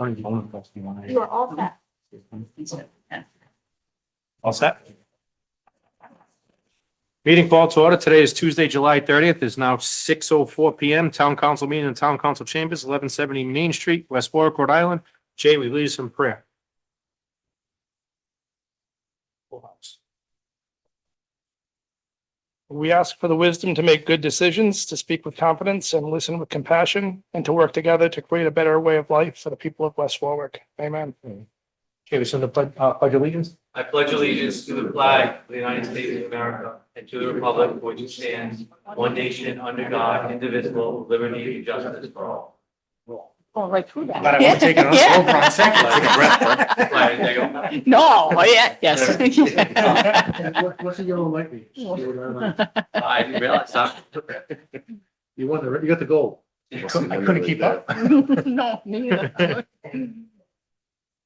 You are all set. All set? Meeting called to order. Today is Tuesday, July 30th. It's now 6:04 PM. Town Council meeting in Town Council Chambers, 1170 Main Street, West Warwick, Rhode Island. Jay, we lead us in prayer. We ask for the wisdom to make good decisions, to speak with confidence and listen with compassion, and to work together to create a better way of life for the people of West Warwick. Amen. Okay, we send the pledge allegiance. I pledge allegiance to the flag of the United States of America and to the republic for which it stands, one nation under God, indivisible, with liberty and justice for all. Going right through that. Glad I wasn't taking us over on second. Take a breath. Flag, there you go. No, yeah, yes. What's the yellow light mean? I didn't realize that. You won you got the gold. I couldn't keep up. No, neither.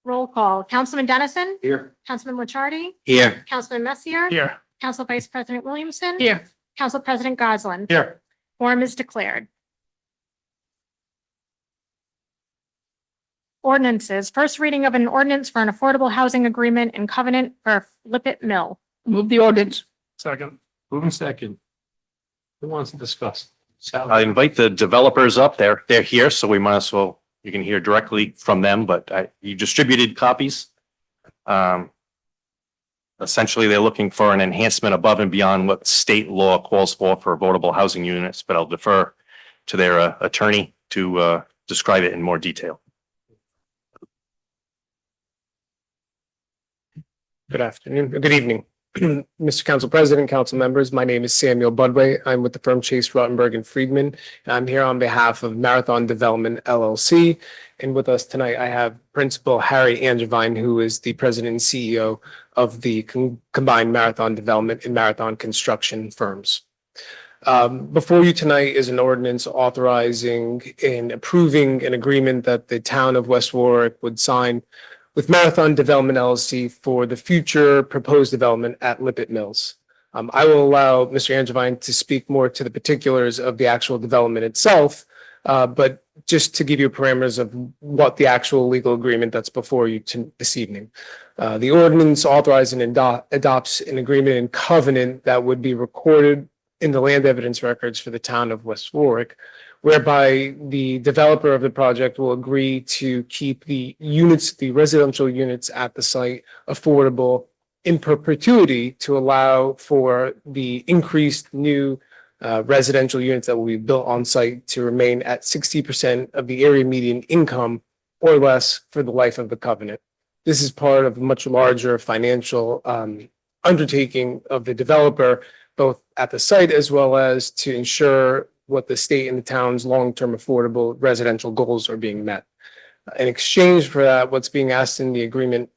Roll call. Councilman Dennison, Here. Councilman Lichardi, Here. Councilman Messier, Here. Council Vice President Williamson. Here. Council President Goslin. Here. Quorum is declared. Ordinances. First reading of an ordinance for an affordable housing agreement and covenant for Lippet Mill. Move the ordinance. Second. Moving second. Who wants to discuss? Sal? I invite the developers up there. They're here, so we might as well, you can hear directly from them, but you distributed copies. Essentially, they're looking for an enhancement above and beyond what state law calls for affordable housing units, but I'll defer to their attorney to describe it in more detail. Good afternoon, good evening. Mr. Council President, council members, my name is Samuel Budway. I'm with the firm Chase Rottenberg and Friedman. I'm here on behalf of Marathon Development LLC. And with us tonight, I have Principal Harry Angevine, who is the president and CEO of the combined Marathon Development and Marathon Construction firms. Before you tonight is an ordinance authorizing and approving an agreement that the town of West Warwick would sign with Marathon Development LLC for the future proposed development at Lippet Mills. I will allow Mr. Angevine to speak more to the particulars of the actual development itself, but just to give you parameters of what the actual legal agreement that's before you this evening. The ordinance authorizes and adopts an agreement and covenant that would be recorded in the land evidence records for the town of West Warwick, whereby the developer of the project will agree to keep the units, the residential units at the site affordable in perpetuity to allow for the increased new residential units that will be built on site to remain at 60% of the area median income or less for the life of the covenant. This is part of a much larger financial undertaking of the developer, both at the site as well as to ensure what the state and the town's long-term affordable residential goals are being met. In exchange for that, what's being asked in the agreement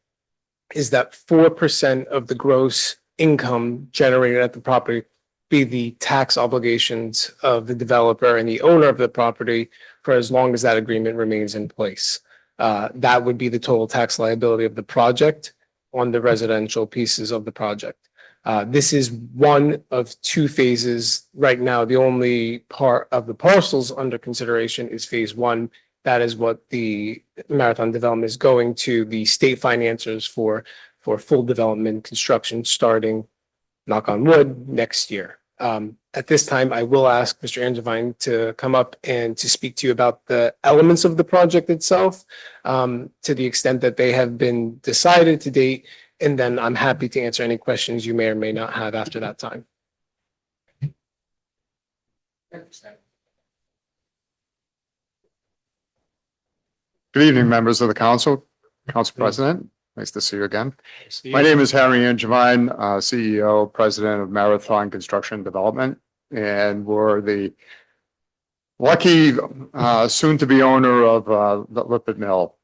is that 4% of the gross income generated at the property be the tax obligations of the developer and the owner of the property for as long as that agreement remains in place. That would be the total tax liability of the project on the residential pieces of the project. This is one of two phases. Right now, the only part of the parcels under consideration is phase one. That is what the Marathon Development is going to the state financiers for full development construction starting, knock on wood, next year. At this time, I will ask Mr. Angevine to come up and to speak to you about the elements of the project itself, to the extent that they have been decided to date. And then I'm happy to answer any questions you may or may not have after that time. Good evening, members of the council, council president. Nice to see you again. My name is Harry Angevine, CEO, president of Marathon Construction Development, and we're the lucky soon-to-be owner of the Lippet Mill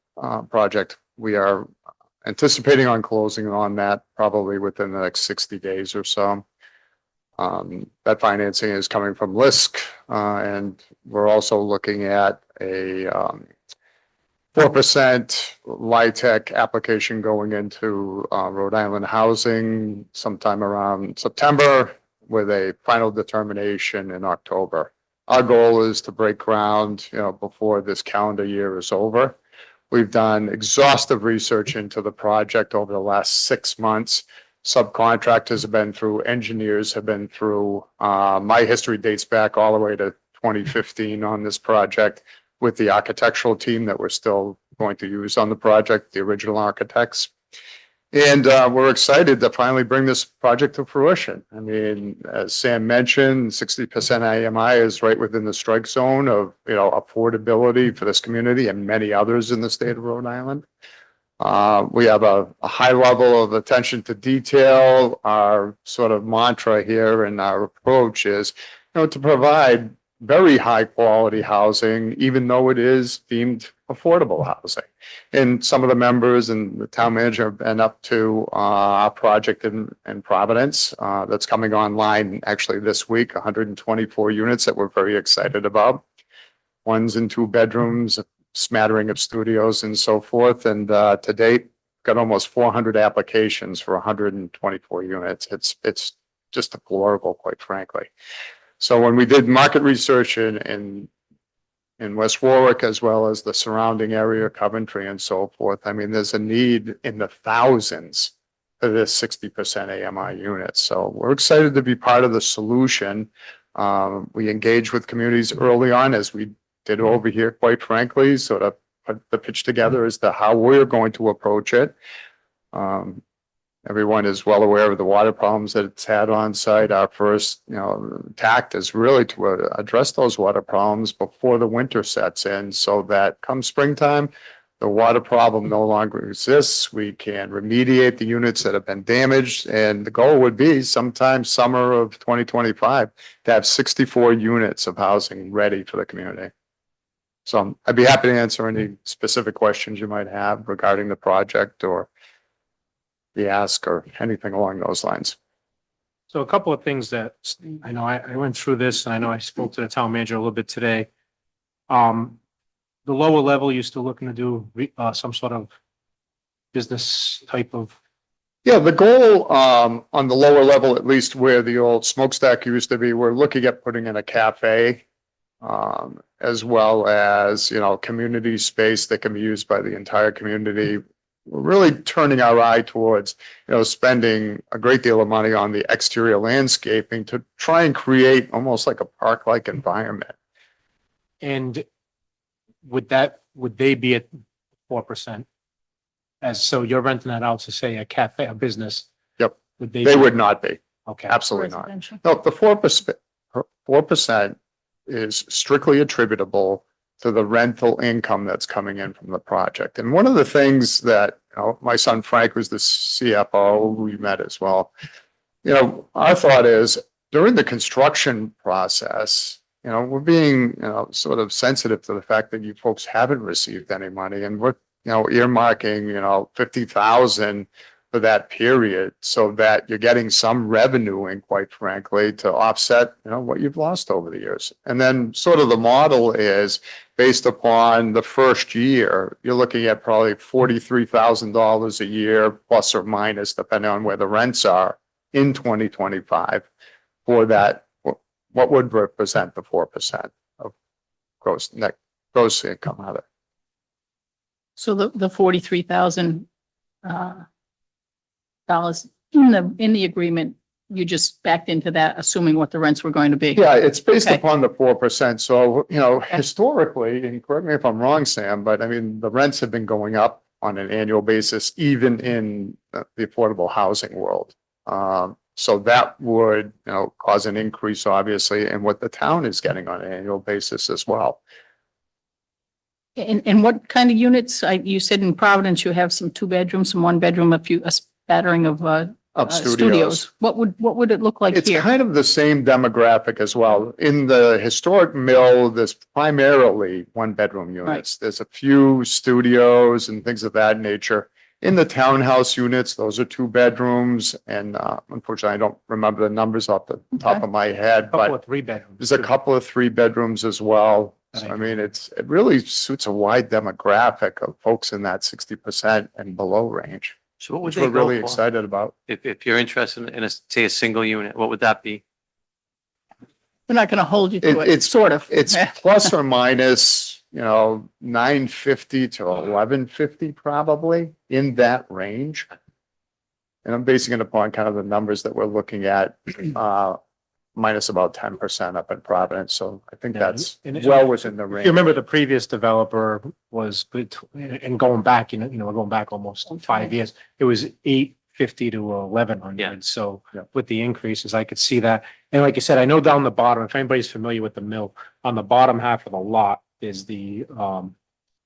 project. We are anticipating on closing on that probably within the next 60 days or so. That financing is coming from LISC, and we're also looking at a 4% LIHTC application going into Rhode Island housing sometime around September with a final determination in October. Our goal is to break ground, before this calendar year is over. We've done exhaustive research into the project over the last 6 months. Subcontractors have been through, engineers have been through. My history dates back all the way to 2015 on this project with the architectural team that we're still going to use on the project, the original architects. And we're excited to finally bring this project to fruition. I mean, as Sam mentioned, 60% AMI is right within the strike zone of, affordability for this community and many others in the state of Rhode Island. We have a high level of attention to detail. Our sort of mantra here and our approach is, to provide very high quality housing, even though it is deemed affordable housing. And some of the members and the town manager have been up to our project in Providence that's coming online actually this week, 124 units that we're very excited about. 1 and 2 bedrooms, a smattering of studios and so forth. And to date, got almost 400 applications for 124 units. It's just deplorable, quite frankly. So when we did market research in West Warwick, as well as the surrounding area, Coventry and so forth, I mean, there's a need in the thousands for this 60% AMI units. So we're excited to be part of the solution. We engaged with communities early on, as we did over here, quite frankly, sort of put the pitch together as to how we're going to approach it. Everyone is well aware of the water problems that it's had on site. Our first, tact is really to address those water problems before the winter sets in, so that come springtime, the water problem no longer exists. We can remediate the units that have been damaged, and the goal would be sometime summer of 2025 to have 64 units of housing ready for the community. So I'd be happy to answer any specific questions you might have regarding the project or the ask or anything along those lines. So a couple of things that I know I went through this, and I know I spoke to the town manager a little bit today. The lower level, you're still looking to do some sort of business type of. Yeah, the goal on the lower level, at least where the old smokestack used to be, we're looking at putting in a cafe, as well as, community space that can be used by the entire community. We're really turning our eye towards, spending a great deal of money on the exterior landscaping to try and create almost like a park-like environment. And would they be at 4%? So you're renting that out to, say, a cafe, a business? Yep. They would not be. Okay. Absolutely not. No, the 4% is strictly attributable to the rental income that's coming in from the project. And one of the things that, my son Frank was the CFO, we met as well. Our thought is during the construction process, we're being, sort of sensitive to the fact that you folks haven't received any money, and we're, earmarking, 50,000 for that period so that you're getting some revenue in, quite frankly, to offset, what you've lost over the years. And then sort of the model is based upon the first year, you're looking at probably $43,000 a year, plus or minus, depending on where the rents are in 2025 for that, what would represent the 4% of gross income out of it. So the $43,000 in the agreement, you just backed into that, assuming what the rents were going to be. Yeah, it's based Okay. upon the 4%. So, historically, and correct me if I'm wrong, Sam, but I mean, the rents have been going up on an annual basis, even in the affordable housing world. So that would, cause an increase, obviously, in what the town is getting on an annual basis as well. And what kind of units? You said in Providence, you have some 2 bedrooms, some 1 bedroom, a spattering of Studios. What would it look like It's here? kind of the same demographic as well. In the historic mill, there's primarily 1-bedroom units. There's a few studios and things of that nature. In the townhouse units, those are 2 bedrooms. And unfortunately, I don't remember the numbers off the top of my head, Couple but of 3 bedrooms. there's a couple of 3 bedrooms as well. So, Right. I mean, it really suits a wide demographic of folks in that 60% and below range, So what would which they we're really go for? excited about. If you're interested in say a single unit, what would that be? We're not going to hold you to it. It's Sort of. It's plus or minus 950 to 1150 probably in that range. And I'm basing it upon kind of the numbers that we're looking at, minus about 10% up in Providence. So I think Yeah, that's and- well within the If range. you remember, the previous developer was, and going back, we're going back almost 5 years, it was 850 to 1100. Yeah. So Yeah. with the increases, I could see that. And like I said, I know down the bottom, if anybody's familiar with the mill, on the bottom half of the lot is the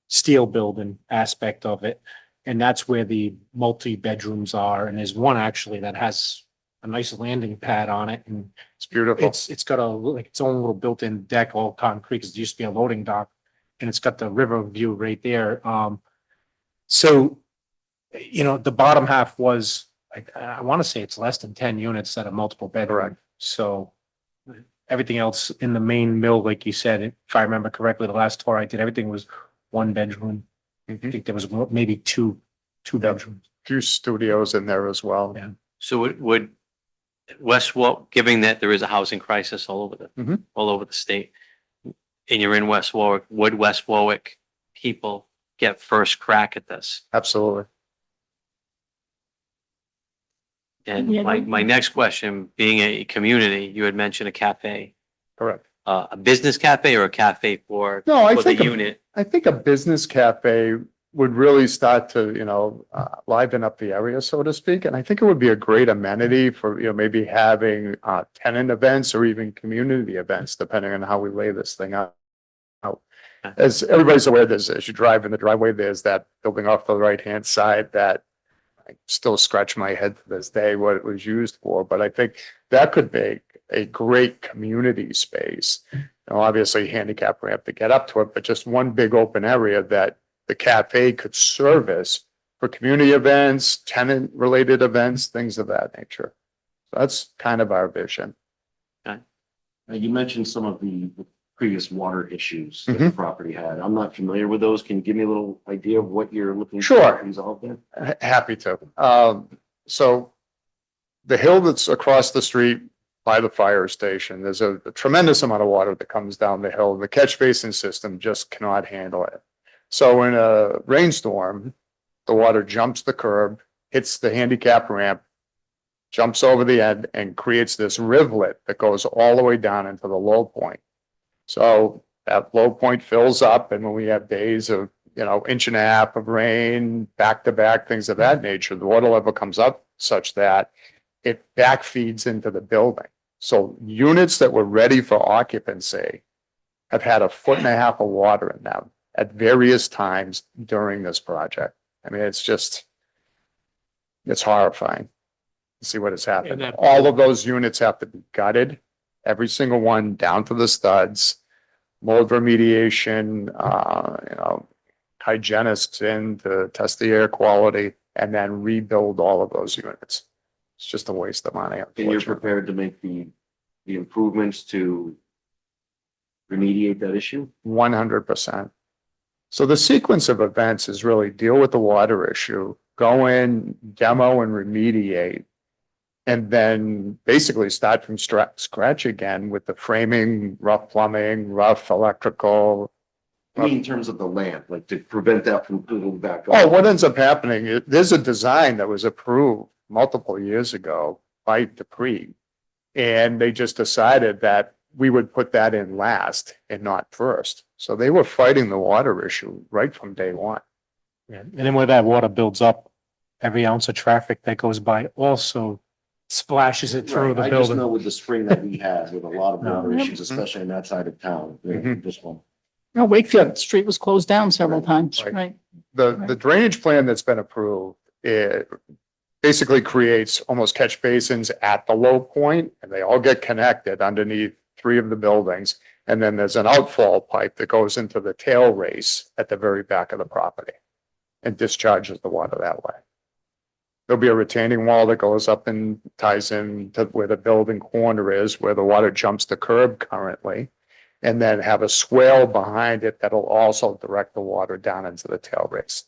steel building aspect of it. And that's where the multi-bedrooms are. And there's one actually that has a nice landing pad on it, and It's beautiful. it's got like its own little built-in deck, all concrete, because it used to be a loading dock, and it's got the river view right there. So, the bottom half was, I want to say it's less than 10 units that are multiple bedroom. Correct. So everything else in the main mill, like you said, if I remember correctly, the last tour I did, everything was one bedroom. I think there was maybe two bedrooms. Few studios in there as well. Yeah. So would West Warwick, given that there is a housing crisis all over Mhm. all over the state, and you're in West Warwick, would West Warwick people get first crack at this? Absolutely. And Yeah, my next question, being a community, you had mentioned a cafe, Correct. a business cafe or a cafe for No, I for the think, unit? I think a business cafe would really start to, liven up the area, so to speak. And I think it would be a great amenity for, maybe having tenant events or even community events, depending on how we lay this thing out. As everybody's aware, as you drive in the driveway, there's that building off the right-hand side that I still scratch my head to this day what it was used for, but I think that could make a great community space. Obviously handicap ramp to get up to it, but just one big open area that the cafe could service for community events, tenant related events, things of that nature. So that's kind of our vision. You mentioned some of the previous water issues that the property had. I'm not familiar with those. Can you give me a little idea of what you're looking Sure. to resolve there? Happy to. So the hill that's across the street by the fire station, there's a tremendous amount of water that comes down the hill. The catch basin system just cannot handle it. So in a rainstorm, the water jumps the curb, hits the handicap ramp, jumps over the end and creates this rivulet that goes all the way down into the low point. So that low point fills up, and when we have days of, inch and a half of rain, back to back, things of that nature, the water level comes up such that it back feeds into the building. So units that were ready for occupancy have had 1.5 feet of water in them at various times during this project. I mean, it's horrifying to see what has happened. And that- All of those units have to be gutted, every single one down to the studs, mold remediation, hygienists in to test the air quality, and then rebuild all of those units. It's just a waste of money. And you're Unfortunately. prepared to make the improvements to remediate that issue? 100%. So the sequence of events is really deal with the water issue, go in, demo and remediate, and then basically start from scratch again with the framing, rough plumbing, rough electrical. I mean, in terms of the land, like to prevent that from moving back. Oh, up. what ends up happening, there's a design that was approved multiple years ago by Dupree. And they just decided that we would put that in last and not first. So they were fighting the water issue right from day one. Yeah. And then when that water builds up, every ounce of traffic that goes by also splashes it through Right, the I just know building. with the spring that we had with a lot of water No. issues, especially on that side of town, this one. No, Wakefield Street was closed down several times, Right. right? The drainage plan that's been approved, it basically creates almost catch basins at the low point, and they all get connected underneath 3 of the buildings. And then there's an outfall pipe that goes into the tail race at the very back of the property and discharges the water that way. There'll be a retaining wall that goes up and ties in to where the building corner is, where the water jumps the curb currently, and then have a swale behind it that'll also direct the water down into the tail race.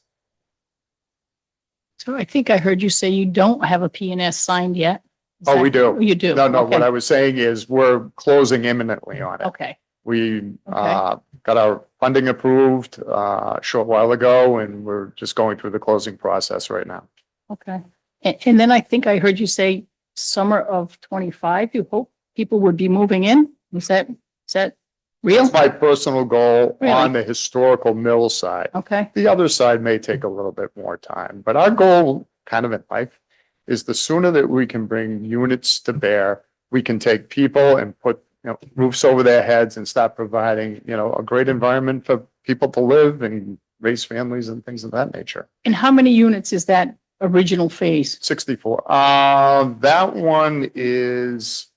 So I think I heard you say you don't have a P&S signed yet. Is Oh, we that- do. You do? No, Okay. what I was saying is we're closing imminently on it. Okay, We got our funding approved a short while ago, and we're just going through the closing process right now. Okay. And then I think I heard you say summer of 25, you hope people would be moving in? Is that real? That's my personal goal Really? on the historical mill side. Okay, The other side may take a little bit more time, but our goal kind of in life is the sooner that we can bring units to bear, we can take people and put, roofs over their heads and start providing, a great environment for people to live and raise families and things of that nature. and how many units is that original phase? 64. That one is,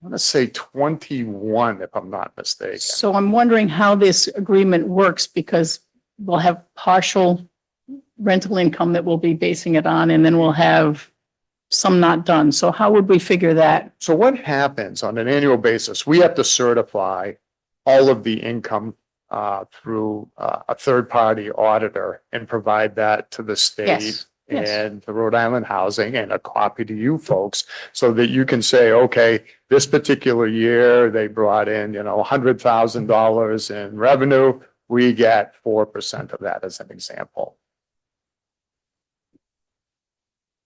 I want to say 21, if I'm not mistaken. So I'm wondering how this agreement works because we'll have partial rental income that we'll be basing it on, and then we'll have some not done. So how would we figure that? So what happens on an annual basis? We have to certify all of the income through a third-party auditor and provide that to the state Yes, yes. and the Rhode Island Housing and a copy to you folks so that you can say, okay, this particular year they brought in, $100,000 in revenue. We get 4% of that as an example.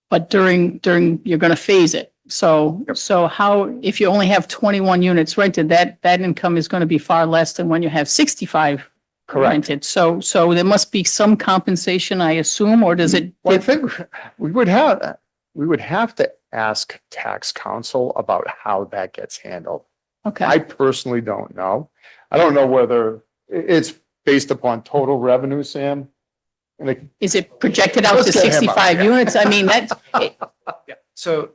But during, you're going to phase it. So, Yep. so how, if you only have 21 units rented, that income is going to be far less than when you have 65 Correct. rented. So there must be some compensation, I assume, or does it? Well, I think we would have to ask tax counsel about how that gets handled. Okay, I personally don't know. I don't know whether it's based upon total revenue, Sam. And it- is it projected out to Let's get him up, 65 yeah. units? I mean, that's, So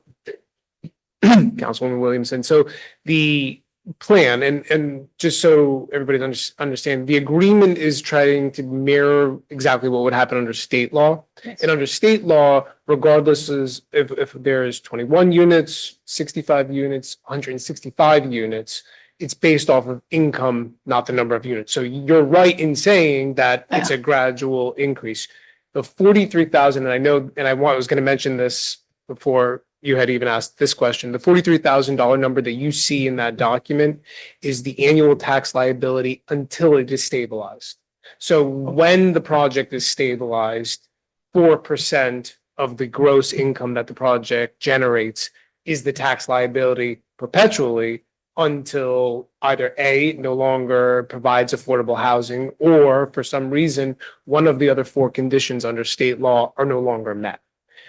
Councilwoman Williamson, so the plan and just so everybody understand, the agreement is trying to mirror exactly what would happen under state law. And under state law, regardless is if there's 21 units, 65 units, 165 units, it's based off of income, not the number of units. So you're right in saying that it's a gradual increase. The 43,000, and I know, and I was going to mention this before you had even asked this question, the $43,000 number that you see in that document is the annual tax liability until it is stabilized. So when the project is stabilized, 4% of the gross income that the project generates is the tax liability perpetually until either A, no longer provides affordable housing, or for some reason, one of the other 4 conditions under state law are no longer met.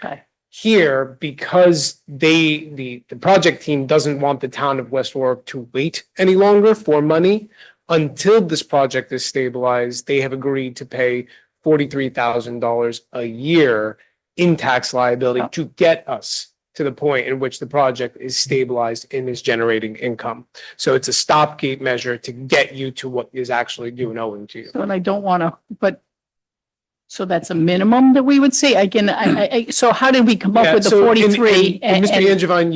okay. Here, because the project team doesn't want the town of West Warwick to wait any longer for money until this project is stabilized, they have agreed to pay $43,000 a year in tax liability to get us to the point in which the project is stabilized and is generating income. So it's a stopgate measure to get you to what is actually due and owing to you. So, and I don't want to, but, so that's a minimum that we would say, again, so how did we come up Yeah, with the so- 43? And Mr. Angevine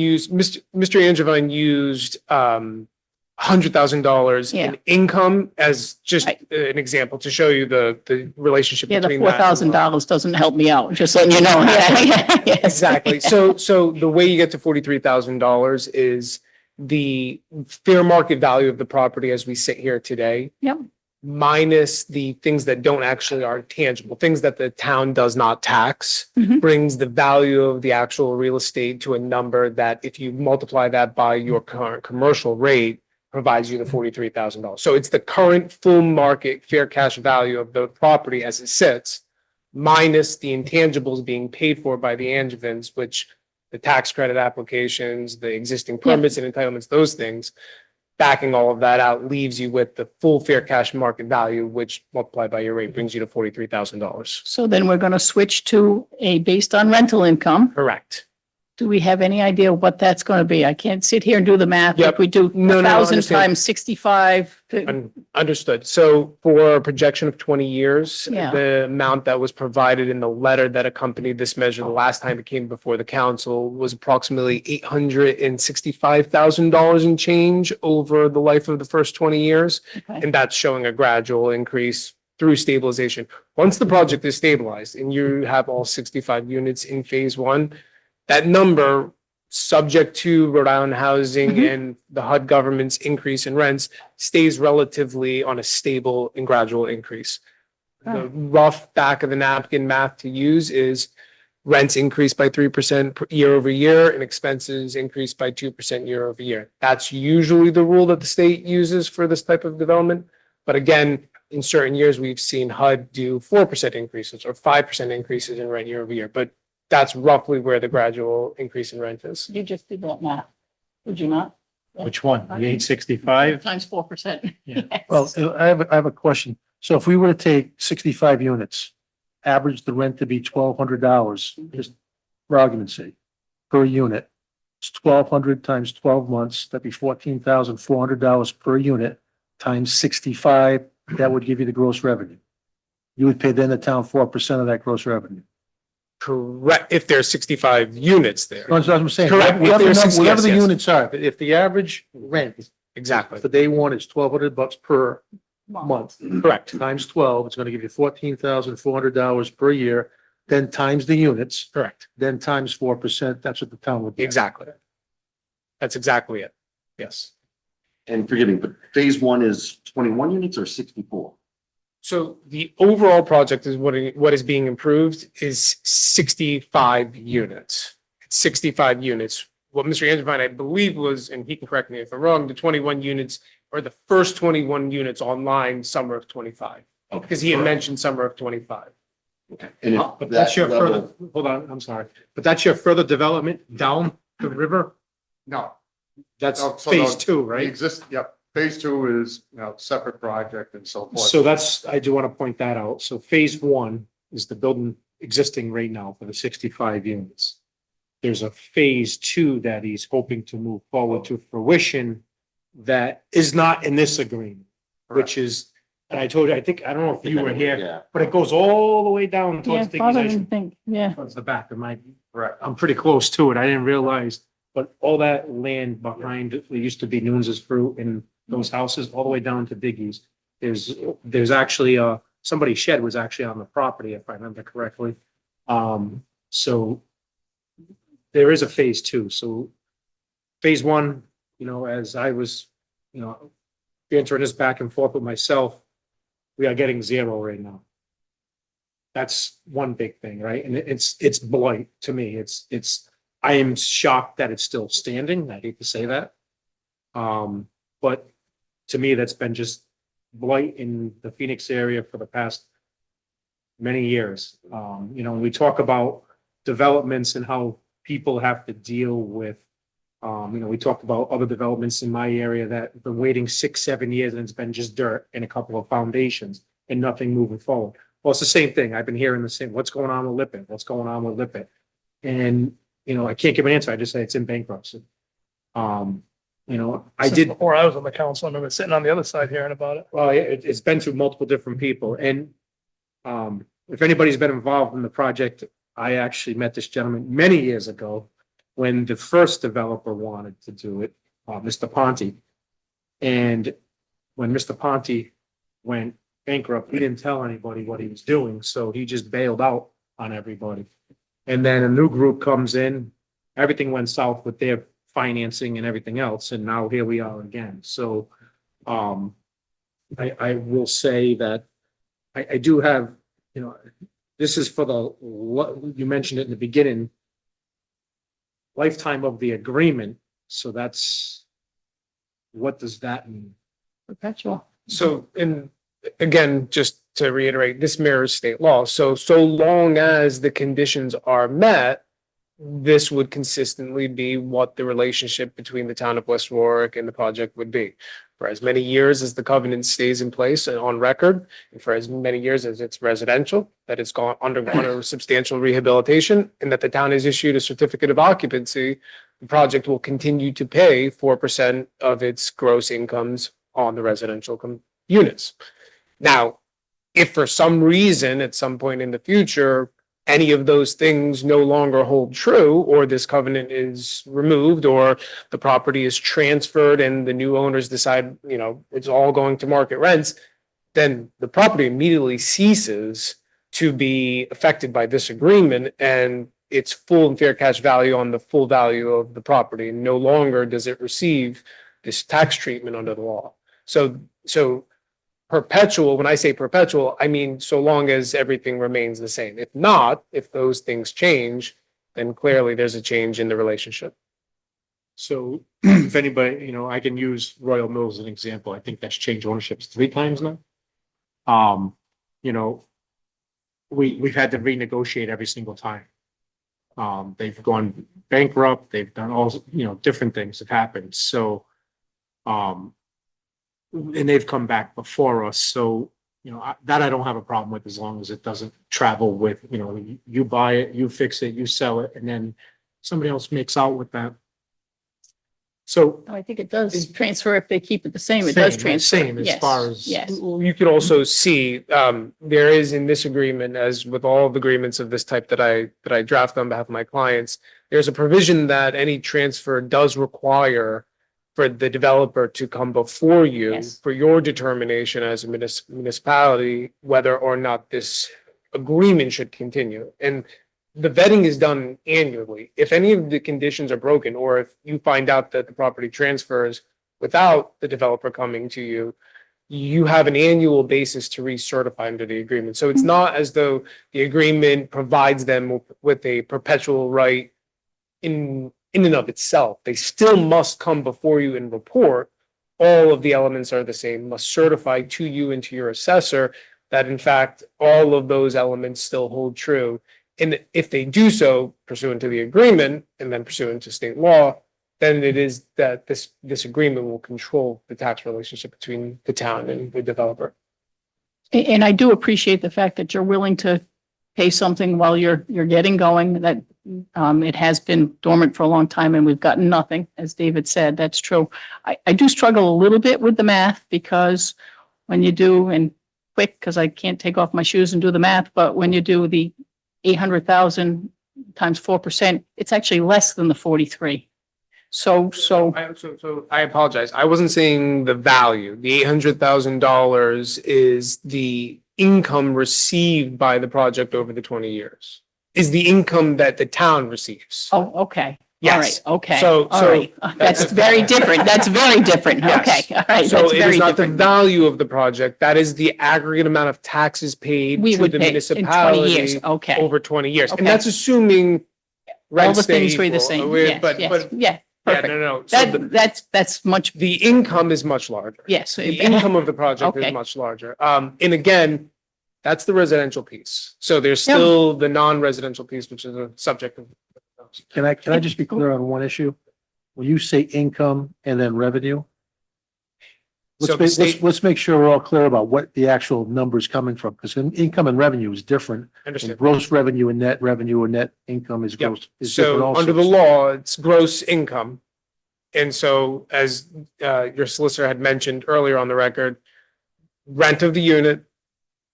used $100,000 Yeah. in income as just Right. an example to show you the relationship Yeah, the between that. $4,000 doesn't help me out, just letting you know. Yeah, yes. Exactly. So the way you get to $43,000 is the fair market value of the property as we sit here today. Yep. Minus the things that don't actually are tangible, things that the town does not tax, Mhm. brings the value of the actual real estate to a number that if you multiply that by your current commercial rate, provides you the $43,000. So it's the current full market fair cash value of the property as it sits, minus the intangibles being paid for by the Angevins, which the tax credit applications, the existing permits and entitlements, those things, backing all of that out leaves you with the full fair cash market value, which multiplied by your rate brings you to $43,000. So then we're going to switch to a based on rental income. Correct. Do we have any idea what that's going to be? I can't sit here and do the math. Yep. If we do No, I 1,000 understand. times 65. Understood. So for a projection of 20 years, Yeah. the amount that was provided in the letter that accompanied this measure the last time it came before the council was approximately $865,000 in change over the life of the first 20 years. Okay. And that's showing a gradual increase through stabilization. Once the project is stabilized and you have all 65 units in phase 1, that number subject to Rhode Island housing Mhm. and the HUD government's increase in rents, stays relatively on a stable and gradual increase. The rough back of the napkin math to use is rents increase by 3% year over year and expenses increase by 2% year over year. That's usually the rule that the state uses for this type of development. But again, in certain years, we've seen HUD do 4% increases or 5% increases in rent year over year. But that's roughly where the gradual increase in rent is. You just did that math. Would you not? Which one? The 865? Times 4%. Yeah. Well, I have a question. So if we were to take 65 units, average the rent to be $1,200, just for argument's sake, per unit. It's 1,200 times 12 months, that'd be $14,400 per unit, times 65, that would give you the gross revenue. You would pay then the town 4% of that gross revenue. Correct, if there's 65 units there. That's what I'm saying. Correct. Whatever If there's whatever the yes, yes. units are, if the average rent Exactly, for day one is $1,200 per month, correct, times 12, it's gonna give you $14,400 per year, then times the units, correct, then times 4%, that's what the town would get. exactly. That's exactly it. Yes. And forgive me, but phase one is 21 units or 64? So the overall project is what is being improved is 65 units. It's 65 units. What Mr. Angelvine, I believe was, and he can correct me if I'm wrong, the 21 units or the first 21 units online summer of 25. Because he had mentioned summer of 25. And if But that's that your further, level, hold on, I'm sorry, but that's your further development down the river? No. That's No, so phase the- two, The right? exist, yep, phase two is, separate project and so forth. So that's, I do want to point that out. So phase one is the building existing right now for the 65 units. There's a phase two that he's hoping to move forward to fruition that is not in this agreement, which is, and I told you, I think, I don't know if you were here, yeah, but it goes all the way down Yeah, towards the father didn't think, yeah. towards the back of my, Correct. I'm pretty close to it. I didn't realize, but all that land behind, it used to be Nunes's Fruit and those houses, all the way down to Biggie's. There's actually, somebody's shed was actually on the property, if I remember correctly. So there is a phase two. So phase one, as I was, answering this back and forth with myself, we are getting zero right now. That's one big thing, right? And it's blight to me. I am shocked that it's still standing. I hate to say that. But to me, that's been just blight in the Phoenix area for the past many years. We talk about developments and how people have to deal with, we talked about other developments in my area that have been waiting 6-7 years and it's been just dirt and a couple of foundations and nothing moving forward. Well, it's the same thing. I've been hearing the same, what's going on with Lippet? What's going on with Lippet? And, I can't give an answer. I just say it's in bankruptcy. I Since did, Before I was on the council, I remember sitting on the other side hearing about it. well, it's been through multiple different people and, if anybody's been involved in the project, I actually met this gentleman many years ago when the first developer wanted to do it, Mr. Ponte. And when Mr. Ponte went bankrupt, he didn't tell anybody what he was doing, so he just bailed out on everybody. And then a new group comes in, everything went south with their financing and everything else, and now here we are again. So, I will say that I do have, this is for you mentioned it in the beginning, lifetime of the agreement. So what does that mean? Perpetual. So, and again, just to reiterate, this mirrors state law. So long as the conditions are met, this would consistently be what the relationship between the town of West Warwick and the project would be. For as many years as the covenant stays in place and on record, and for as many years as it's residential, that it's undergone a substantial rehabilitation, and that the town has issued a certificate of occupancy, the project will continue to pay 4% of its gross incomes on the residential units. Now, if for some reason at some point in the future, any of those things no longer hold true, or this covenant is removed, or the property is transferred and the new owners decide, it's all going to market rents, then the property immediately ceases to be affected by this agreement and its full and fair cash value on the full value of the property. No longer does it receive this tax treatment under the law. So perpetual, when I say perpetual, I mean so long as everything remains the same. If not, if those things change, then clearly there's a change in the relationship. So if anybody, I can use Royal Mills as an example. I think that's changed ownerships 3 times now. You know, we've had to renegotiate every single time. They've gone bankrupt, they've done all, different things have happened. So, and they've come back before us. So, that I don't have a problem with as long as it doesn't travel with, you buy it, you fix it, you sell it, and then somebody else makes out with that. So I think it does transfer if they keep it the same. It does transfer. Same as Yes, far as. yes. You could also see, there is in this agreement, as with all of the agreements of this type that I draft on behalf of my clients, there's a provision that any transfer does require for the developer to come before you Yes. for your determination as a municipality, whether or not this agreement should continue. And the vetting is done annually. If any of the conditions are broken, or if you find out that the property transfers without the developer coming to you, you have an annual basis to recertify under the agreement. So it's not as though the agreement provides them with a perpetual right in and of itself. They still must come before you and report. All of the elements are the same, must certify to you and to your assessor that in fact, all of those elements still hold true. And if they do so pursuant to the agreement and then pursuant to state law, then it is that this agreement will control the tax relationship between the town and the developer. And I do appreciate the fact that you're willing to pay something while you're getting going, that it has been dormant for a long time and we've gotten nothing, as David said, that's true. I do struggle a little bit with the math because when you do, and quick, because I can't take off my shoes and do the math, but when you do the 800,000 times 4%, it's actually less than the 43. So I apologize. I wasn't saying the value. The $800,000 is the income received by the project over the 20 years. Is the income that the town receives. oh, okay. Yes. All right. Okay. So- All right. That's very different. That's very different. Yes. Okay. All right. So That's it very is not the different. value of the project. That is the aggregate amount of taxes paid We to would the pay in 20 municipality years. Okay. over 20 years. Okay. And that's assuming All rents the stay things stay the equal. same. We're- Yes, But, yes. but, Yeah. yeah, Perfect. no. So That's much, the income is much larger. yes. The income of the project Okay. is much larger. And again, that's the residential piece. So there's Yeah. still the non-residential piece, which is a subject of. Can I just be clear on one issue? When you say income and then revenue, So the let's state, let's make sure we're all clear about what the actual number is coming from, because income and revenue is different. And understand. gross revenue and net income is Yep. gross, is different So also. under the law, it's gross income. And so as your solicitor had mentioned earlier on the record, rent of the unit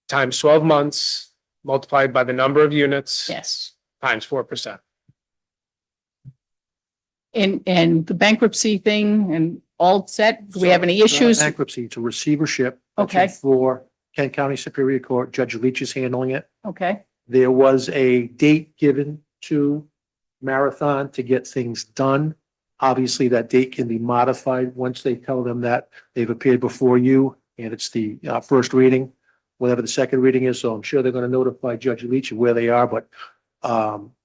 times 12 months multiplied by the number of units Yes. times 4%. And the bankruptcy thing and all set? Do we have any issues? Bankruptcy, it's a receivership. That's Okay. For Kent County Superior Court, Judge Leach is handling it. Okay. There was a date given to Marathon to get things done. Obviously, that date can be modified once they tell them that they've appeared before you and it's the first reading, whatever the second reading is. So I'm sure they're going to notify Judge Leach of where they are, but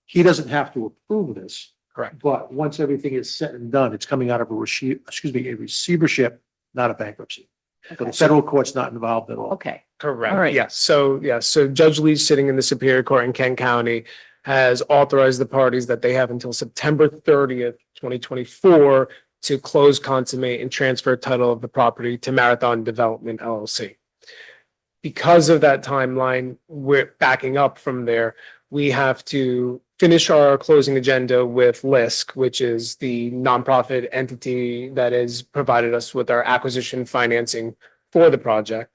he doesn't have to approve this. Correct. But once everything is said and done, it's coming out of a receivership, not a bankruptcy. So the federal court's not involved at all. Okay. Correct. All right. Yes. So, so Judge Leach sitting in the Superior Court in Kent County has authorized the parties that they have until September 30th, 2024 to close, consummate, and transfer title of the property to Marathon Development LLC. Because of that timeline, we're backing up from there. We have to finish our closing agenda with LISC, which is the nonprofit entity that has provided us with our acquisition financing for the project.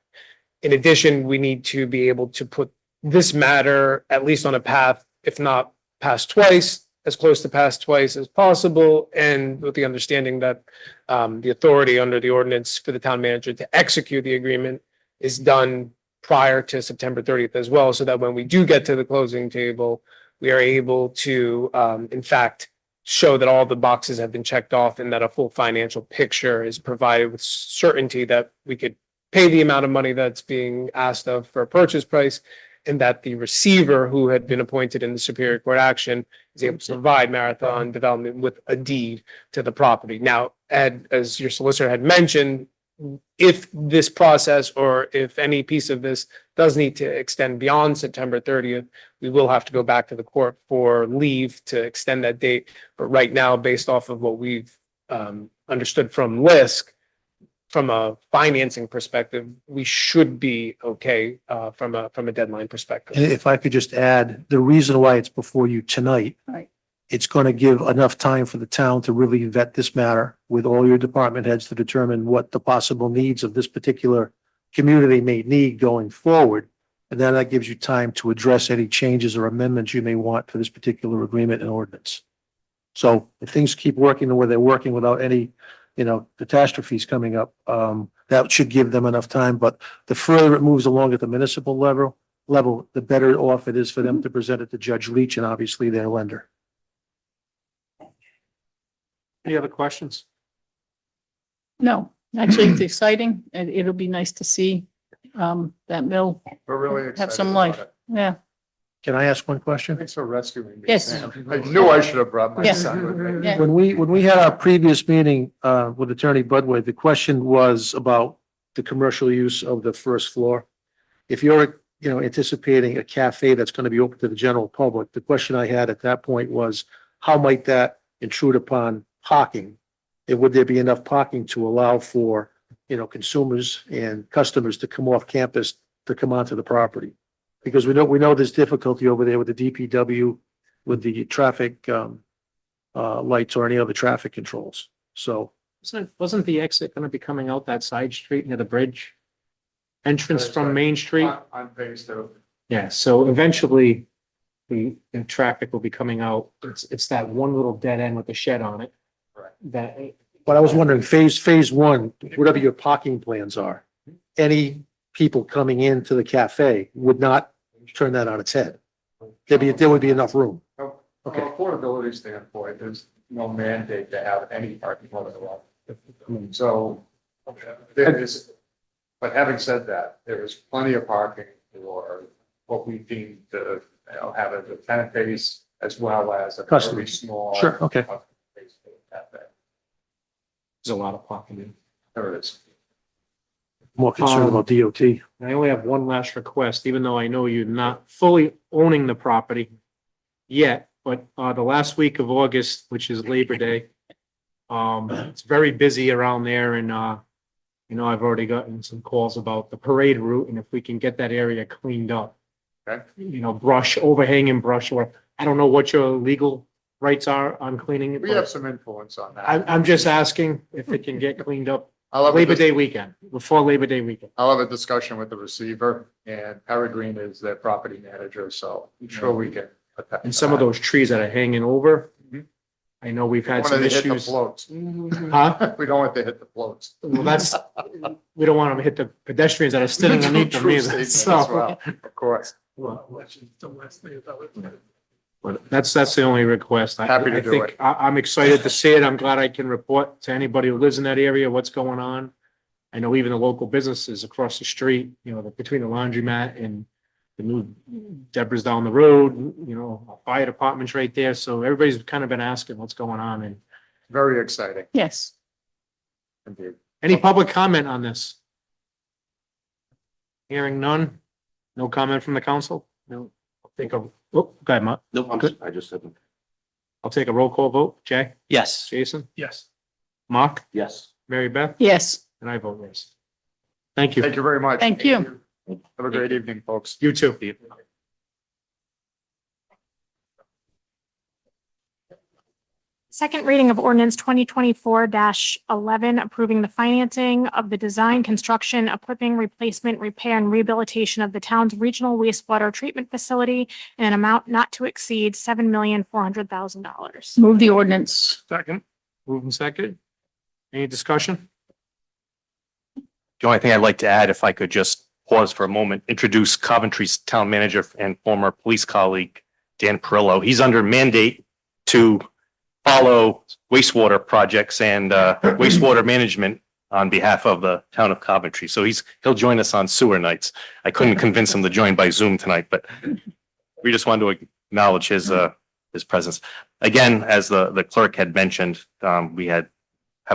In addition, we need to be able to put this matter at least on a path, if not pass twice, as close to pass twice as possible, and with the understanding that the authority under the ordinance for the town manager to execute the agreement is done prior to September 30th as well, so that when we do get to the closing table, we are able to, in fact, show that all the boxes have been checked off and that a full financial picture is provided with certainty that we could pay the amount of money that's being asked of for a purchase price, and that the receiver who had been appointed in the Superior Court action is able to provide Marathon Development with a deed to the property. Now, Ed, as your solicitor had mentioned, if this process or if any piece of this does need to extend beyond September 30th, we will have to go back to the court for leave to extend that date. But right now, based off of what we've understood from LISC, from a financing perspective, we should be okay from a deadline perspective. And if I could just add, the reason why it's before you tonight. Right. It's going to give enough time for the town to really vet this matter with all your department heads to determine what the possible needs of this particular community may need going forward. And then that gives you time to address any changes or amendments you may want for this particular agreement and ordinance. So if things keep working the way they're working without any, catastrophes coming up, that should give them enough time. But the further it moves along at the municipal level, the better off it is for them to present it to Judge Leach and obviously their lender. Any other questions? No, actually, it's exciting, and it'll be nice to see that mill We're really excited. have some about life. it. Yeah, Can I ask one question? Thanks for rescuing me. Yes. Sam. I knew I should have brought my Yes. son with me. yeah. When we had our previous meeting with Attorney Budway, the question was about the commercial use of the first floor. If you're, anticipating a cafe that's going to be open to the general public, the question I had at that point was, how might that intrude upon parking? And would there be enough parking to allow for, consumers and customers to come off campus to come onto the property? Because we know there's difficulty over there with the DPW, with the traffic lights or any other traffic controls. So Wasn't the exit going to be coming out that side street near the bridge? Entrance from Main Street? On phase two. Yeah, so eventually the traffic will be coming out. It's that one little dead end with the shed on it. Right. That, but I was wondering, phase one, whatever your parking plans are, any people coming into the cafe would not turn that on its head. There would be enough room. From Okay. an affordability standpoint, there's no mandate to have any parking lot at all. So there is, but having said that, there is plenty of parking for what we deem to, have a tenant base as well as a very Customers. small. Sure, okay. customer base for the cafe. there's a lot of parking in. There it is. More concerned about DOT. I only have one last request, even though I know you're not fully owning the property yet, but the last week of August, which is Labor Day, it's very busy around there and I've already gotten some calls about the parade route and if we can get that area cleaned up. Okay. Brush, overhanging brush, or I don't know what your legal rights are on cleaning it. We have some influence on that. I'm just asking if it can get cleaned up I'll have a Labor dis- Day weekend, before Labor Day weekend. I'll have a discussion with the receiver and Peregrine is their property manager, so I'm sure we can. And some of those trees that are hanging over, Mhm. I know we've We had don't some want to hit the issues. floats. Huh? We don't want to hit the floats. Well, we don't want them to hit the pedestrians that are sitting underneath them True either, statement as so. well, Of course. But that's the only request. Happy to I do think it. I'm excited to see it. I'm glad I can report to anybody who lives in that area what's going on. I know even the local businesses across the street, between the laundromat and the new Deborah's down the road, our fire department's right there. So everybody's kind of been asking what's going on. And Very exciting Yes. indeed. any public comment on this? Hearing none? No comment from the council? No. I'll take go ahead, Mark. Nope, Good. I just said, I'll take a roll call vote. Jay? Yes. Jason? Yes. Mark? yes. Mary Beth? Yes. And I vote yes. Thank you. Thank you very much. Thank you. Have a great evening, folks. You too. Second reading of ordinance 2024-11, approving the financing of the design, construction, equipping, replacement, repair, and rehabilitation of the town's regional wastewater treatment facility in an amount not to exceed $7,400,000. Move the ordinance. Second. Moving second. Any discussion? The only thing I'd like to add, if I could just pause for a moment, introduce Coventry's town manager and former police colleague, Dan Perillo. He's under mandate to follow wastewater projects and wastewater management on behalf of the town of Coventry. So he'll join us on sewer nights. I couldn't convince him to join by Zoom tonight, but we just wanted to acknowledge his presence. Again, as the clerk had mentioned, we have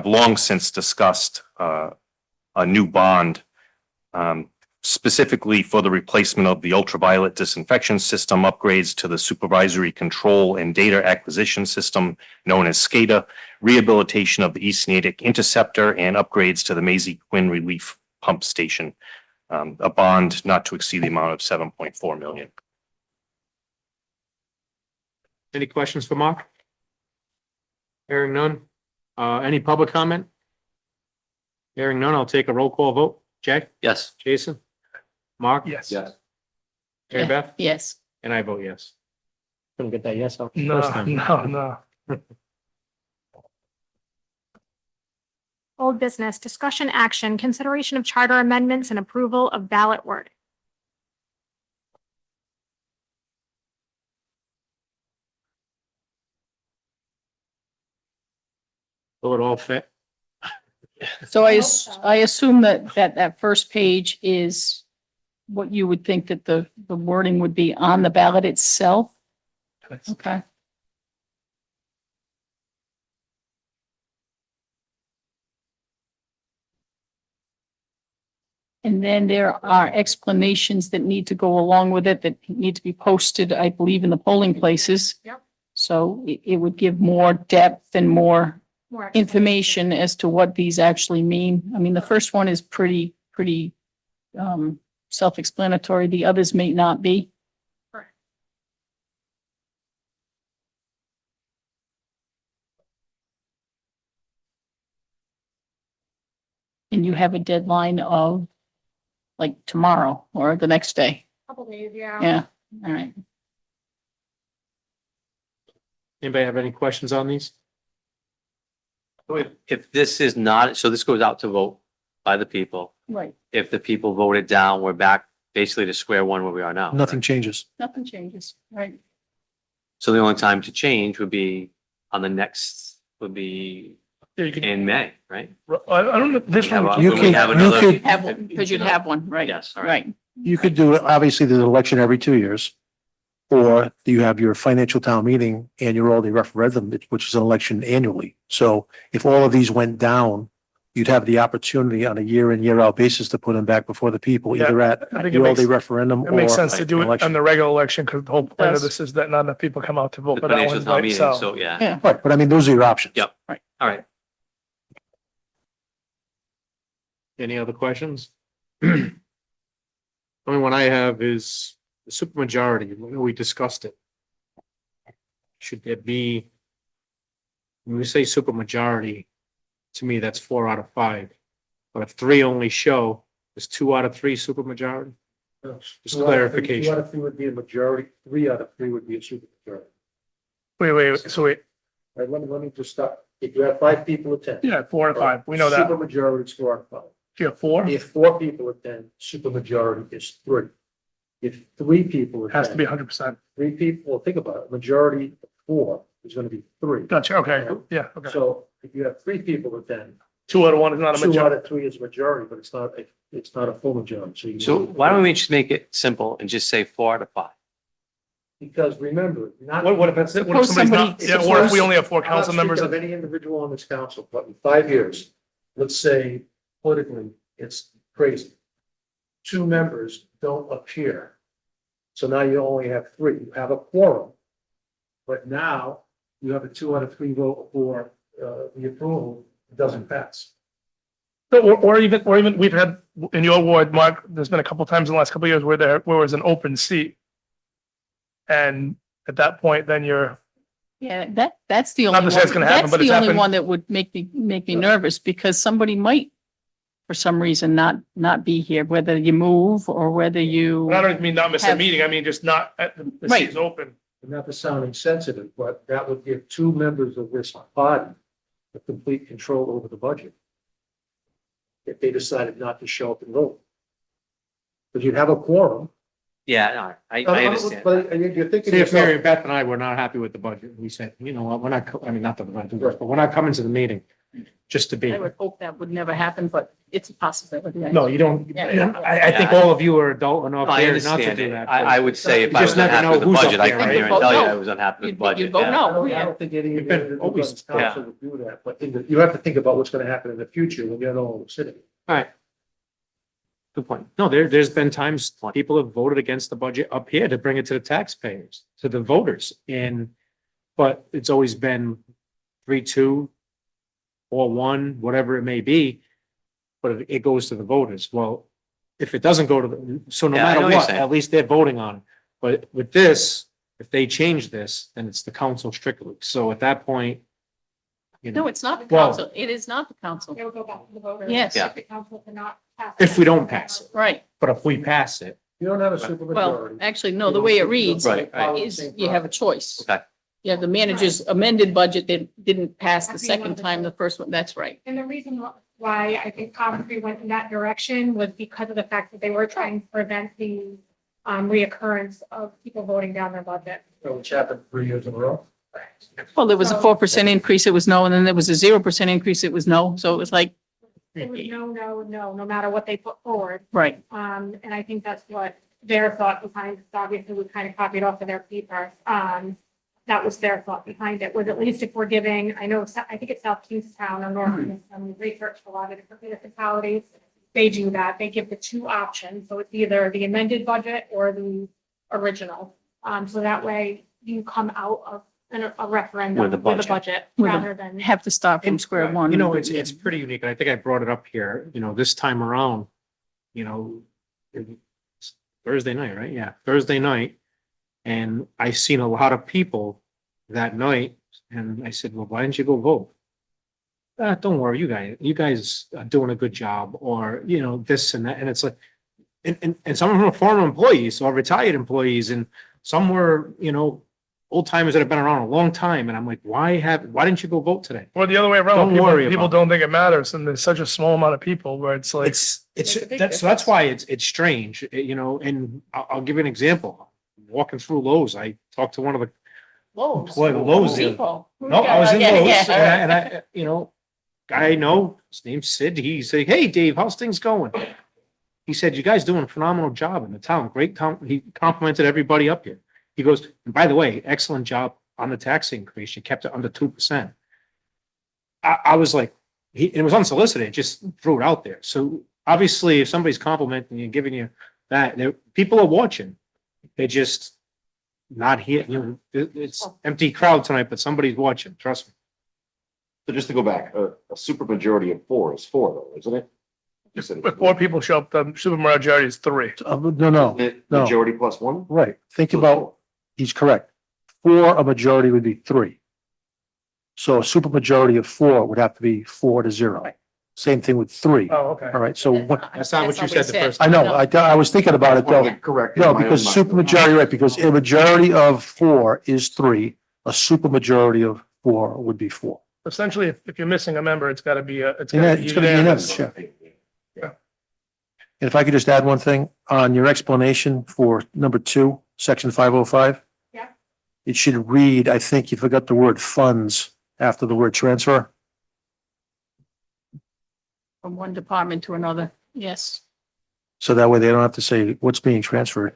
long since discussed a new bond specifically for the replacement of the ultraviolet disinfection system, upgrades to the supervisory control and data acquisition system known as SCADA, rehabilitation of the East Natick interceptor, and upgrades to the Maisie Quinn Relief Pump Station. A bond not to exceed the amount of 7.4 million. Any questions for Mark? Hearing none. Any public comment? Hearing none, I'll take a roll call vote. Jay? Yes. Jason? Mark? Yes. Mary Beth? Yes. And I vote yes. Couldn't get that yes out the No, first time. no. Old business, discussion action, consideration of charter amendments and approval of ballot wording. Will it all fit? So I assume that first page is what you would think that the wording would be on the ballot itself? Okay. And then there are explanations that need to go along with it that need to be posted, I believe, in the polling places. Yep. So it would give more depth and more More information as to what these actually mean. I mean, the first one is pretty self-explanatory. The others may not be. Correct. And you have a deadline of like tomorrow or the next day. Couple days, yeah. Yeah, all right. Anybody have any questions on these? If this is not, so this goes out to vote by the people. Right. If the people voted down, we're back basically to square one where we are now. Nothing changes. Nothing changes, right? So the only time to change would be on the next, would be Yeah, you can, in May, right? I don't know, this We have one, a- You when we can- have you another- could- Have one, because you'd have one, right? Yes, all right. Right. You could do, obviously, there's an election every 2 years. Or you have your financial town meeting and your all-day referendum, which is an election annually. So if all of these went down, you'd have the opportunity on a year in, year out basis to put them back before the people, either at I think it the makes, all-day referendum it makes or sense to do it on election. the regular election, because the whole point of Does. this is that not enough people come out to vote The for that financial one, town right? meeting, So, so yeah, Yeah. Right, but I mean, those are your options. Yep. all right. Any other questions? Only one I have is the supermajority. We discussed it. Should there be, when we say supermajority, to me, that's 4 out of 5. But if 3 only show, is 2 out of 3 supermajority? Just clarification. 2 out of 3 would be a majority, 3 out of 3 would be a supermajority. wait, Right, let me just stop. If you have 5 people attend. yeah, 4 and 5, we know that. Supermajority is 4 out of 5. If you have 4, it If 4 people attend, supermajority is 3. If 3 people attend. has to be 100%. 3 people, well, think about it, majority of 4 is gonna be 3. Gotcha, okay, yeah, okay. So if you have 3 people attend, 2 out of 1 is not a 2 out majority. of 3 is majority, but it's not a full majority. So why don't we just make it simple and just say 4 out of 5? Because remember, not. What if it's, what if Suppose somebody's not, somebody- yeah, what if we only have 4 I'm not council members? speaking of any individual on this council, but in 5 years, let's say politically, it's crazy. 2 members don't appear. So now you only have 3. You have a quorum. But now you have a 2 out of 3 vote for the approval. It doesn't pass. Or even we've had in your ward, Mark, there's been a couple times in the last couple of years where there was an open seat. And at that point, then you're, Yeah, that's the Not only to say it's one, gonna happen, that's but it's the only happened. one that would make me nervous, because somebody might, for some reason, not be here, whether you move or whether you. I don't mean not miss a Have- meeting, I mean just not, the Right. seat's open. Not to sound insensitive, but that would give 2 members of this body the complete control over the budget. If they decided not to show up and vote. But you'd have a quorum. Yeah, no, I understand. But you're thinking. See, if Mary Beth and I were not happy with the budget, we said, you know what, we're not, I mean, not that we're not doing this, but we're not coming to the meeting just to be. I would hope that would never happen, but it's a possibility. No, you don't, Yeah. I think all of you are adult enough No, I here not to understand do it. that. I would say if You I just was never unhappy know with the who's up budget, I there, come right? here and tell you No. I was unhappy with the budget. You'd vote yeah. no. I don't think any You've of been the always- council would do that, but you have to think about what's gonna happen in the future when you're all sitting. All right. Good point. No, there's been times people have voted against the budget up here to bring it to the taxpayers, to the voters, but it's always been 3-2 or 1, whatever it may be, but it goes to the voters. Well, if it doesn't go to the, so no Yeah, I know matter what you're what, saying. at least they're voting on it. But with this, if they change this, then it's the council strictly. So at that point, you No, know, it's not the Well- council. It is not the council. It will go back to the voters. Yes. Yeah. If the council cannot pass if we don't pass it, Right. but if we pass it, You don't have a Well, supermajority. actually, no, the way it reads Right, is you have a choice. Okay. You have the manager's amended budget that didn't pass the second time, the first one, that's right. And the reason why I think Coventry went in that direction was because of the fact that they were trying to prevent the reoccurrence of people voting down their budget. Which happened 3 years in a row. Well, there was a 4% increase, it was no, and then there was a 0% increase, it was no, so it was like, It was no matter what they put forward. right. And I think that's what their thought behind, it. Obviously, we kind of copied off of their paper. That was their thought behind it, was at least if we're giving, I think it's South Kingstown or North Kingstown, we researched a lot of different municipalities. They do that. They give the two options. So it's either the amended budget or the original. So that way you come out of a referendum With a with a budget. budget With a- rather than. Have to start from square one. You know, it's pretty unique, and I think I brought it up here, you know, this time around, you know, it's Thursday night, right? Yeah, Thursday night. And I seen a lot of people that night, and I said, well, why didn't you go vote? Don't worry, you guys are doing a good job, or, you know, this and that, and it's like, and some of them are former employees or retired employees, and some were, you know, old timers that have been around a long time, and I'm like, why didn't you go vote today? Or the other way around. Don't people- worry People about don't think it matters and there's such a small amount of people where it's like. It's, It's a big that's why it's strange, you know, and I'll give you an example. Walking through Lowe's, I talked to one of the, Lowe's. Well, Lowe's, yeah. Depot. no, I was in Yeah, Lowe's, yeah. and I, you know, guy I know, his name's Sid, he said, hey, Dave, how's things going? He said, you guys doing a phenomenal job in the town, he complimented everybody up here. He goes, and by the way, excellent job on the tax increase, you kept it under 2%. I was like, it was unsolicited, just threw it out there. So obviously, if somebody's complimenting you, giving you that, people are watching. They're just not here, you know, it's empty crowd tonight, but somebody's watching, trust me. So just to go back, a super majority of 4 is 4 though, isn't it? You said If 4 people show up, the supermajority is 3. No, Isn't it no. Majority plus 1? right. Think about, he's correct. 4, a majority would be 3. So a supermajority of 4 would have to be 4-0. Same thing with 3. Oh, okay. All right, so what, That's not what you said the first I know, I was thinking about it though. Correct. No, because supermajority, right, because a majority of 4 is 3, a supermajority of 4 would be 4. Essentially, if you're missing a member, it's gotta be, it's Yeah, gotta be it's gonna be unanimous. unanimous, yeah. And if I could just add one thing on your explanation for number 2, section 505. Yeah. It should read, I think you forgot the word funds after the word transfer. From one department to another, yes. So that way they don't have to say what's being transferred.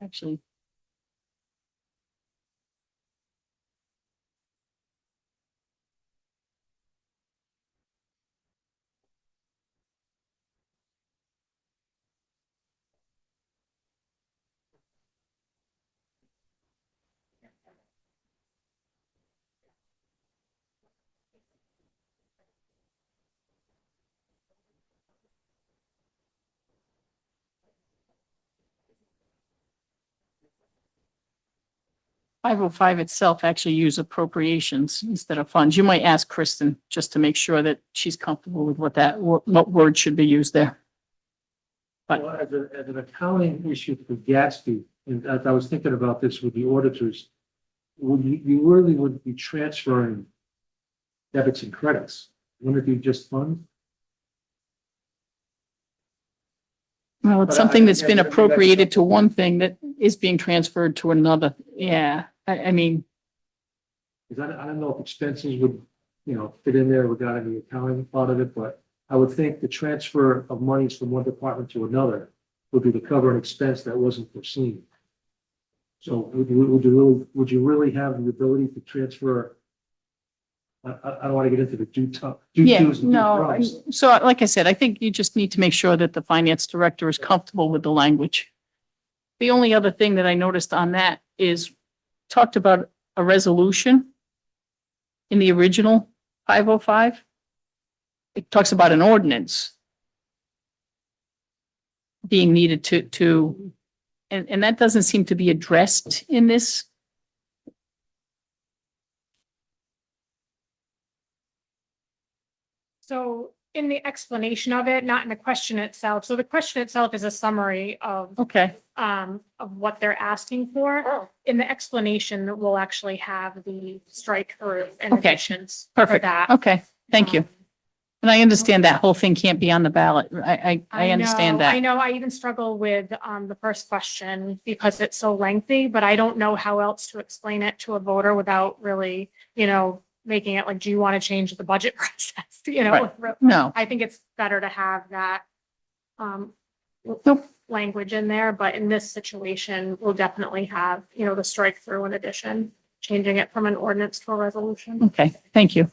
Actually. Five oh five itself actually use appropriations instead of funds. You might ask Kristen just to make sure that she's comfortable with what word should be used there. But- Well, as an accounting issue for Gatsby, and as I was thinking about this with the auditors, you really wouldn't be transferring debits and credits. Wouldn't it be just funds? Well, Well, it's something that's been appropriated to one thing that is being transferred to another. Yeah, I mean, Because I don't know if expenses would, fit in there regarding the accounting part of it, but I would think the transfer of monies from one department to another would be to cover an expense that wasn't foreseen. So would you really have the ability to transfer? I don't want to get into the yeah, do's and no. don'ts. So like I said, I think you just need to make sure that the finance director is comfortable with the language. The only other thing that I noticed on that is talked about a resolution in the original 505. It talks about an ordinance being needed to, and that doesn't seem to be addressed in this. So in the explanation of it, not in the question itself. So the question itself is a summary Okay, of what they're asking for. In the explanation, we'll actually have the strike through and Okay. additions for perfect. that. Okay, thank you. And I understand that whole thing can't be on the ballot. I understand know, I that. know, I even struggle with the first question because it's so lengthy, but I don't know how else to explain it to a voter without really, making it like, do you want to change the budget process? No, I think it's better to have that Nope. language in there, but in this situation, we'll definitely have, the strike through in addition, changing it from an ordinance to a resolution. okay, thank you.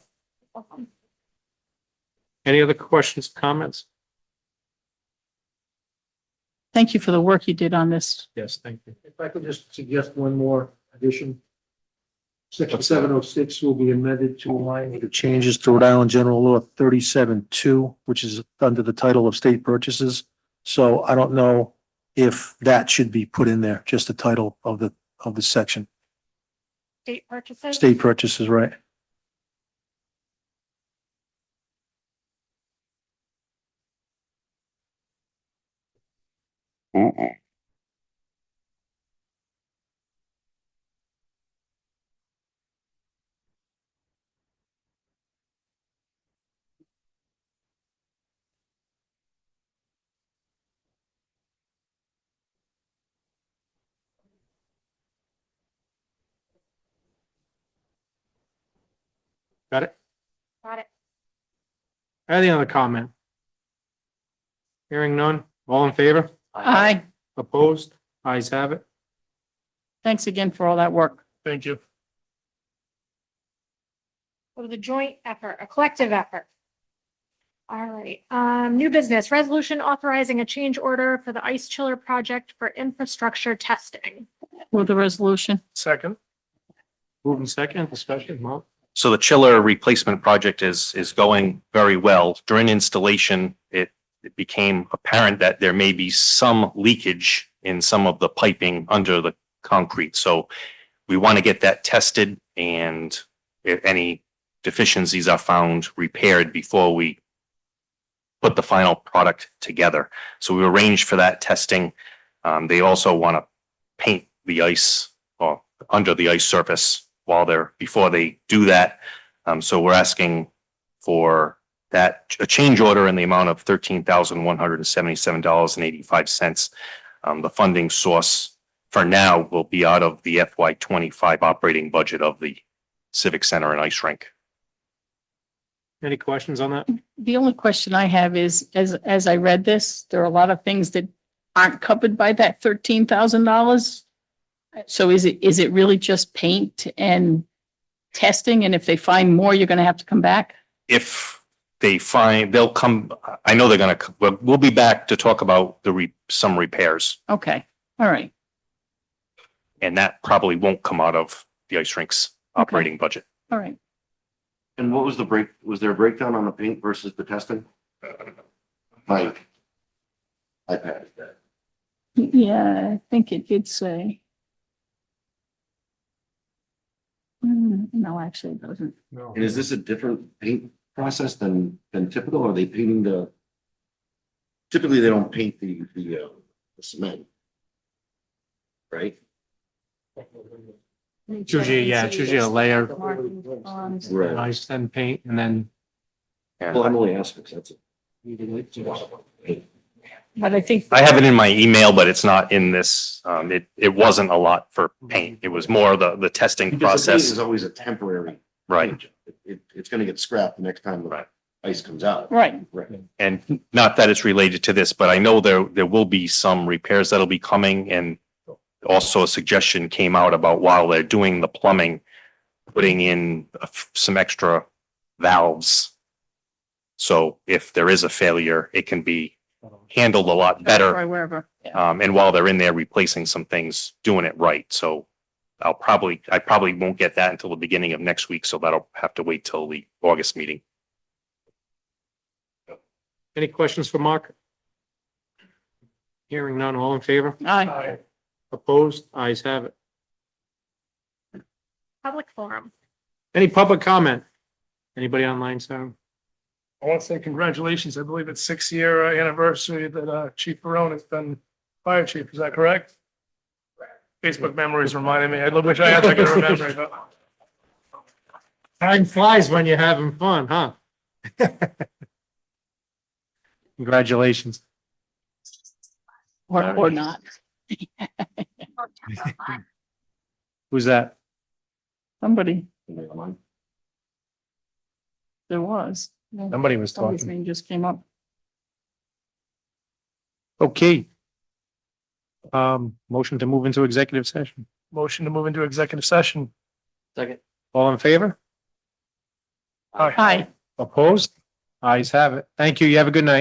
Any other questions, comments? Thank you for the work you did on this. Yes, thank you. If I could just suggest one more addition. Section 706 will be amended to align with the changes to Rhode Island General Law 37-2, which is under the title of state purchases. So I don't know if that should be put in there, just the title of the section. State purchases. State purchases, right? Got it? Got it. Any other comment? Hearing none, all in favor? Aye, Opposed? Ayes have it. thanks again for all that work. Thank you. So the joint effort, a collective effort. All right, new business, resolution authorizing a change order for the ice chiller project for infrastructure testing. With the resolution. Second. Moving second, discussion, Mark? So the chiller replacement project is going very well. During installation, it became apparent that there may be some leakage in some of the piping under the concrete. So we want to get that tested, and if any deficiencies are found, repaired before we put the final product together. So we arranged for that testing. They also want to paint the ice or under the ice surface before they do that. So we're asking for that, a change order in the amount of $13,177.85. The funding source for now will be out of the FY25 operating budget of the Civic Center and Ice Rink. Any questions on that? The only question I have is, as I read this, there are a lot of things that aren't covered by that $13,000. So is it really just paint and testing? And if they find more, you're going to have to come back? If they find, they'll come, I know they're going to, we'll be back to talk about some repairs, Okay, all right. and that probably won't come out of the ice rink's operating budget. All right. And what was was there a breakdown on the paint versus the testing? Like, iPad. Yeah, I think it did say. No, actually it doesn't. No. And is this a different paint process than typical? Are they painting typically they don't paint the cement. Right? It's usually a layer, Right. ice, then paint, and then Well, I'm only asking, 'cause that's it. But I think. I have it in my email, but it's not in this. It wasn't a lot for paint. It was more the testing Because the paint is process. always a temporary. Right. It's gonna get scrapped the next time the Right. ice comes out. Right. Right. And not that it's related to this, but I know there will be some repairs that'll be coming, and also a suggestion came out about while they're doing the plumbing, putting in some extra valves. So if there is a failure, it can be handled a lot better. Right, wherever. Yeah. And while they're in there replacing some things, doing it right. So I probably won't get that until the beginning of next week. So that'll have to wait till the August meeting. Any questions for Mark? Hearing none, all in favor? Aye. Opposed? Ayes have it. Public forum. Any public comment? Anybody online, Sam? I want to say congratulations. I believe it's 6-year anniversary that Chief Barone has been fire chief. Is that correct? Facebook memories reminded me. I wish I had that good a memory, but Time flies when you're having fun, huh? Congratulations. Or not. Who's that? Somebody, there was. Somebody was Somebody's talking. name just came up. Okay. Motion to move into executive session. motion to move into executive session. Second. All in favor? Aye. Aye. Opposed? Ayes have it. Thank you. You have a good night.